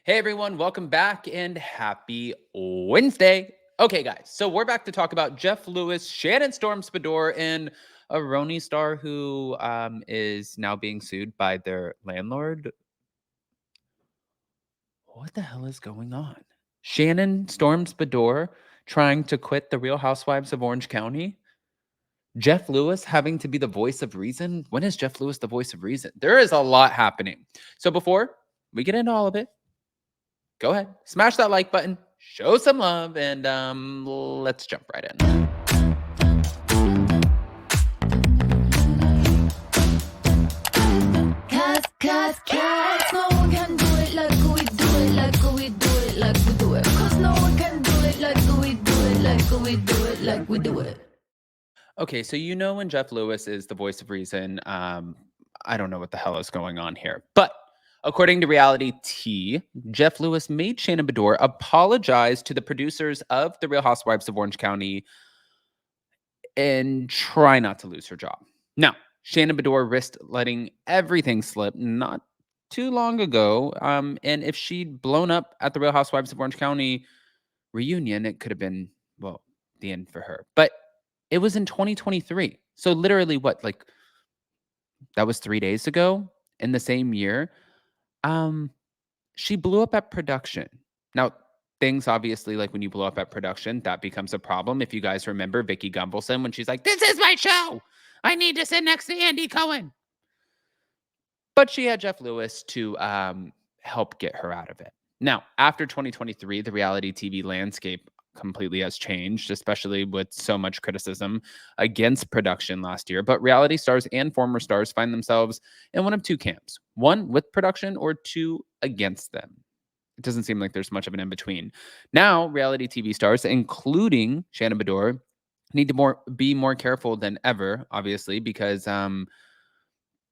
Hey everyone, welcome back and happy Wednesday. Okay, guys, so we're back to talk about Jeff Lewis, Shannon Storm Spador, and a RHONY star who is now being sued by their landlord. What the hell is going on? Shannon Storm Spador trying to quit the Real Housewives of Orange County. Jeff Lewis having to be the voice of reason. When is Jeff Lewis the voice of reason? There is a lot happening. So before we get into all of it, go ahead, smash that like button, show some love, and let's jump right in. Cause no one can do it like we do it, like we do it, like we do it. Cause no one can do it like we do it, like we do it, like we do it. Okay, so you know when Jeff Lewis is the voice of reason, I don't know what the hell is going on here. But according to Reality T, Jeff Lewis made Shannon Beador apologize to the producers of The Real Housewives of Orange County and try not to lose her job. Now, Shannon Beador risked letting everything slip not too long ago. And if she'd blown up at the Real Housewives of Orange County reunion, it could have been, well, the end for her. But it was in 2023. So literally what, like that was 3 days ago in the same year. Um, she blew up at production. Now, things obviously like when you blow up at production, that becomes a problem. If you guys remember Vicky Gunvalson when she's like, "This is my show. I need to sit next to Andy Cohen." But she had Jeff Lewis to help get her out of it. Now, after 2023, the reality TV landscape completely has changed, especially with so much criticism against production last year. But reality stars and former stars find themselves in one of two camps: one with production, or two against them. It doesn't seem like there's much of an in between. Now, reality TV stars, including Shannon Beador, need to be more careful than ever, obviously, because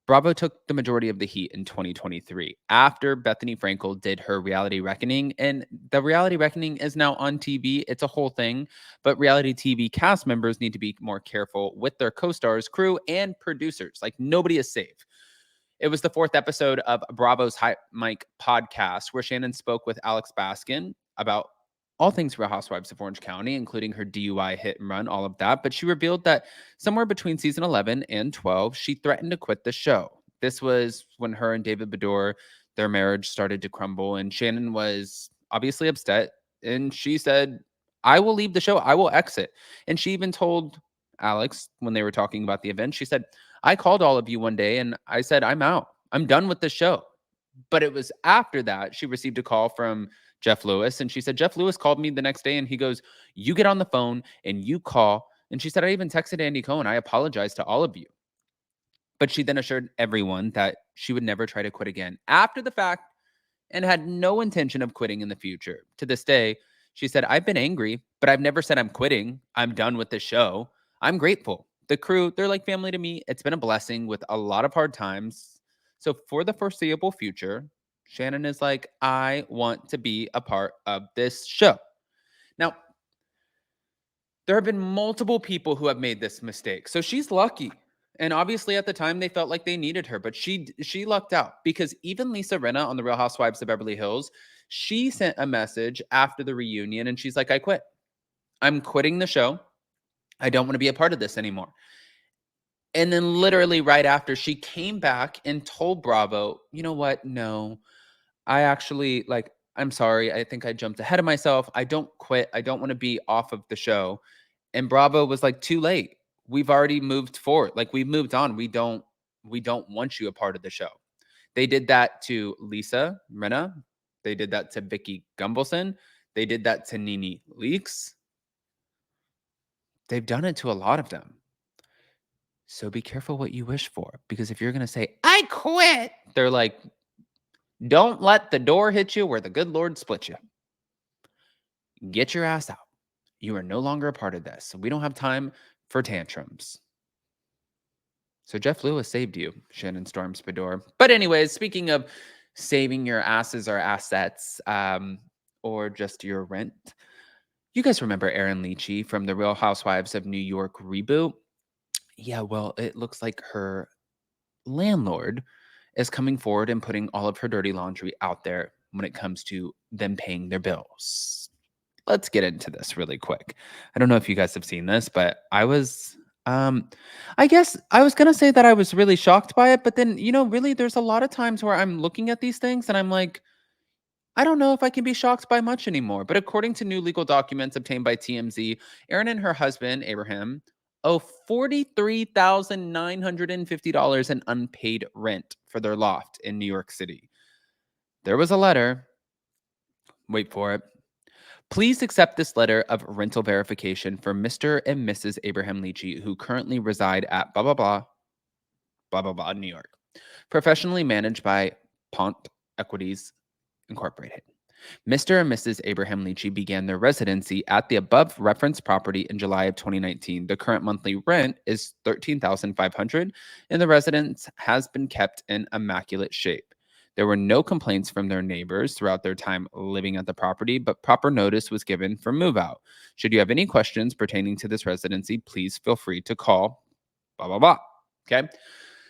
Bravo took the majority of the heat in 2023 after Bethany Frankel did her reality reckoning. And the reality reckoning is now on TV. It's a whole thing. But reality TV cast members need to be more careful with their co stars, crew, and producers. Like, nobody is safe. It was the fourth episode of Bravo's Hot Mic podcast, where Shannon spoke with Alex Baskin about all things Real Housewives of Orange County, including her DUI hit and run, all of that. But she revealed that somewhere between season 11 and 12, she threatened to quit the show. This was when her and David Beador, their marriage started to crumble, and Shannon was obviously upset. And she said, "I will leave the show. I will exit." And she even told Alex when they were talking about the event, she said, "I called all of you one day and I said, I'm out. I'm done with the show." But it was after that she received a call from Jeff Lewis. And she said, "Jeff Lewis called me the next day and he goes, 'You get on the phone and you call.'" And she said, "I even texted Andy Cohen. I apologize to all of you." But she then assured everyone that she would never try to quit again after the fact and had no intention of quitting in the future. To this day, she said, "I've been angry, but I've never said I'm quitting. I'm done with the show. I'm grateful. The crew, they're like family to me. It's been a blessing with a lot of hard times. So for the foreseeable future, Shannon is like, I want to be a part of this show." Now, there have been multiple people who have made this mistake. So she's lucky. And obviously at the time they felt like they needed her, but she lucked out because even Lisa Rinna on the Real Housewives of Beverly Hills, she sent a message after the reunion and she's like, "I quit. I'm quitting the show. I don't want to be a part of this anymore." And then literally right after, she came back and told Bravo, "You know what? No, I actually like, I'm sorry. I think I jumped ahead of myself. I don't quit. I don't want to be off of the show." And Bravo was like, "Too late. We've already moved forward. Like, we've moved on. We don't want you a part of the show." They did that to Lisa Rinna. They did that to Vicky Gunvalson. They did that to Nene Leakes. They've done it to a lot of them. So be careful what you wish for, because if you're going to say, "I quit," they're like, "Don't let the door hit you where the good Lord split you. Get your ass out. You are no longer a part of this. We don't have time for tantrums." So Jeff Lewis saved you, Shannon Storm Spador. But anyways, speaking of saving your asses or assets, or just your rent, you guys remember Erin Leachy from the Real Housewives of New York reboot? Yeah, well, it looks like her landlord is coming forward and putting all of her dirty laundry out there. when it comes to them paying their bills. Let's get into this really quick. I don't know if you guys have seen this, but I guess I was gonna say that I was really shocked by it, but then, really there's a lot of times where I'm looking at these things and I'm like, I don't know if I can be shocked by much anymore. But according to new legal documents obtained by TMZ, Erin and her husband, Abraham, owe $43,950 in unpaid rent for their loft in New York City. There was a letter. Wait for it. Please accept this letter of rental verification for Mr. and Mrs. Abraham Leachy, who currently reside at blah, blah, blah, blah, blah, blah, New York. Professionally managed by Pont Equities Incorporated. Mr. and Mrs. Abraham Leachy began their residency at the above referenced property in July of 2019. The current monthly rent is $13,500, and the residence has been kept in immaculate shape. There were no complaints from their neighbors throughout their time living at the property, but proper notice was given for move out. Should you have any questions pertaining to this residency, please feel free to call blah, blah, blah. Okay.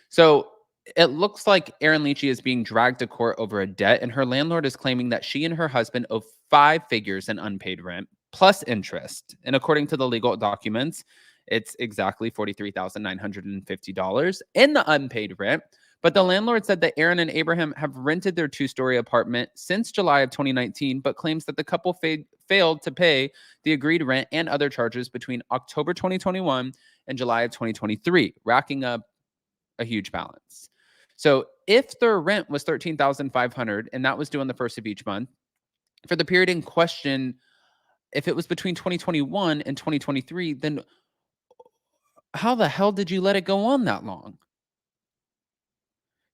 So it looks like Erin Leachy is being dragged to court over a debt, and her landlord is claiming that she and her husband owe 5 figures in unpaid rent plus interest. And according to the legal documents, it's exactly $43,950 in the unpaid rent. But the landlord said that Erin and Abraham have rented their 2-story apartment since July of 2019, but claims that the couple failed to pay the agreed rent and other charges between October 2021 and July of 2023, racking up a huge balance. So if their rent was $13,500 and that was due on the first of each month, for the period in question, if it was between 2021 and 2023, then how the hell did you let it go on that long?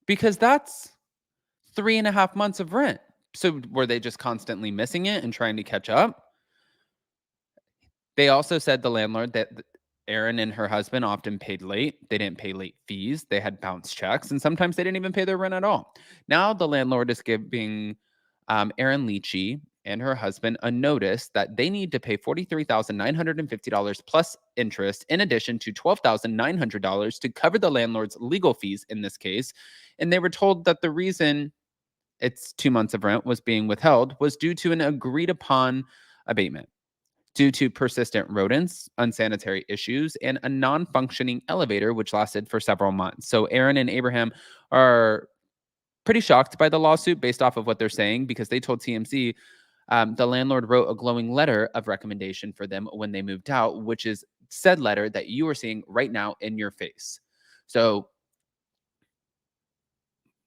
Because that's 3.5 months of rent. So were they just constantly missing it and trying to catch up? They also said, the landlord, that Erin and her husband often paid late. They didn't pay late fees. They had bounce checks, and sometimes they didn't even pay their rent at all. Now the landlord is giving Erin Leachy and her husband a notice that they need to pay $43,950 plus interest, in addition to $12,900 to cover the landlord's legal fees in this case. And they were told that the reason it's 2 months of rent was being withheld was due to an agreed upon abatement, due to persistent rodents, unsanitary issues, and a non-functioning elevator, which lasted for several months. So Erin and Abraham are pretty shocked by the lawsuit based off of what they're saying, because they told TMZ the landlord wrote a glowing letter of recommendation for them when they moved out, which is said letter that you are seeing right now in your face. So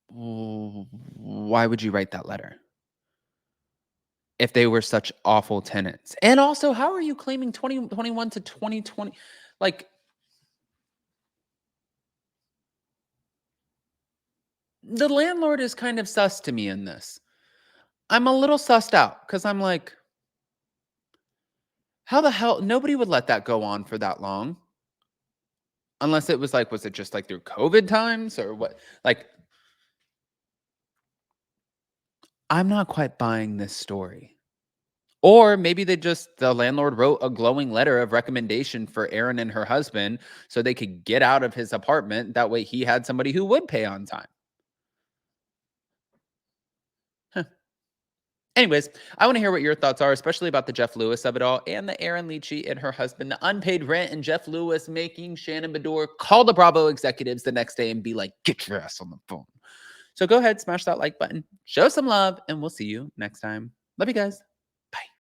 why would you write that letter if they were such awful tenants? And also, how are you claiming 2021 to 2020? Like, the landlord is kind of sus to me in this. I'm a little sussed out because I'm like, how the hell? Nobody would let that go on for that long. Unless it was like, was it just like through COVID times or what? Like, I'm not quite buying this story. Or maybe the landlord wrote a glowing letter of recommendation for Erin and her husband so they could get out of his apartment. That way he had somebody who would pay on time. Huh. Anyways, I want to hear what your thoughts are, especially about the Jeff Lewis of it all and the Erin Leachy and her husband, the unpaid rent, and Jeff Lewis making Shannon Beador call the Bravo executives the next day and be like, get your ass on the phone. So go ahead, smash that like button, show some love, and we'll see you next time. Love you guys.